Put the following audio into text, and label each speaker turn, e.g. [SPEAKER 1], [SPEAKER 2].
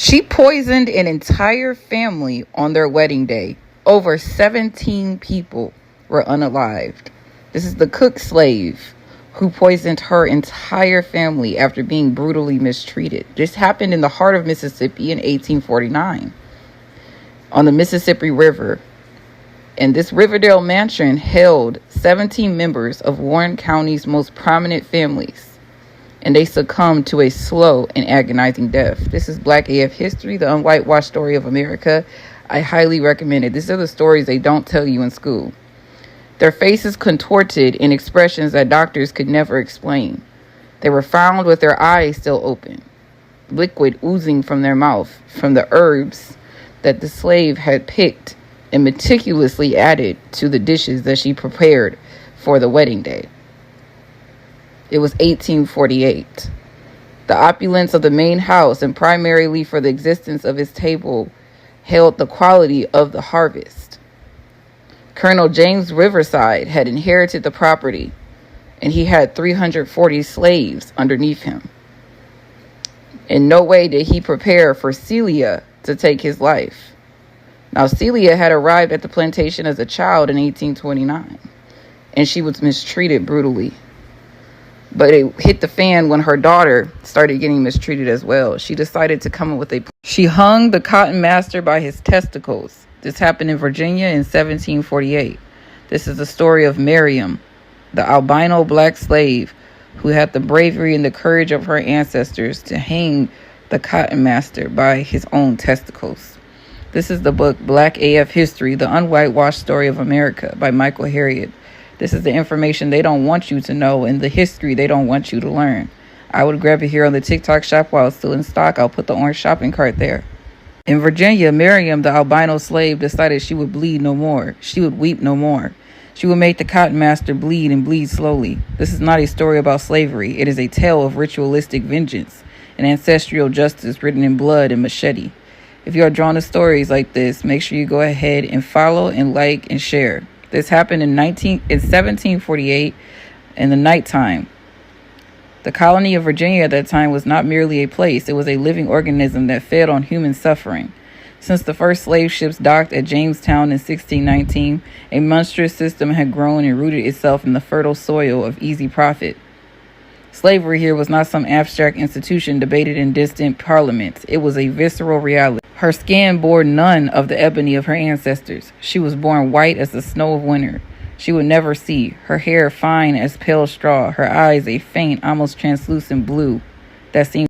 [SPEAKER 1] She poisoned an entire family on their wedding day. Over 17 people were unalived. This is the cook slave who poisoned her entire family after being brutally mistreated. This happened in the heart of Mississippi in 1849 on the Mississippi River. And this Riverdale mansion held 17 members of Warren County's most prominent families, and they succumbed to a slow and agonizing death. This is Black AF History, the unwhitewashed story of America. I highly recommend it. These are the stories they don't tell you in school. Their faces contorted in expressions that doctors could never explain. They were found with their eyes still open, liquid oozing from their mouth from the herbs that the slave had picked and meticulously added to the dishes that she prepared for the wedding day. It was 1848. The opulence of the main house, and primarily for the existence of its table, held the quality of the harvest. Colonel James Riverside had inherited the property, and he had 340 slaves underneath him. In no way did he prepare for Celia to take his life. Now, Celia had arrived at the plantation as a child in 1829, and she was mistreated brutally. But it hit the fan when her daughter started getting mistreated as well. She decided to come up with a plan. She hung the cotton master by his testicles. This happened in Virginia in 1748. This is the story of Miriam, the albino black slave who had the bravery and the courage of her ancestors to hang the cotton master by his own testicles. This is the book Black AF History, the unwhitewashed story of America by Michael Harriot. This is the information they don't want you to know and the history they don't want you to learn. I would grab it here on the TikTok shop while it's still in stock. I'll put the orange shopping cart there. In Virginia, Miriam, the albino slave, decided she would bleed no more. She would weep no more. She would make the cotton master bleed and bleed slowly. This is not a story about slavery. It is a tale of ritualistic vengeance and ancestral justice written in blood and machete. If you are drawn to stories like this, make sure you go ahead and follow and like and share. This happened in 1748 in the nighttime. The colony of Virginia at that time was not merely a place. It was a living organism that fed on human suffering. Since the first slave ships docked at Jamestown in 1619, a monstrous system had grown and rooted itself in the fertile soil of easy profit. Slavery here was not some abstract institution debated in distant parliaments. It was a visceral reality. Her skin bore none of the ebony of her ancestors. She was born white as the snow of winter. She would never see. Her hair fine as pale straw. Her eyes a faint, almost translucent blue that seemed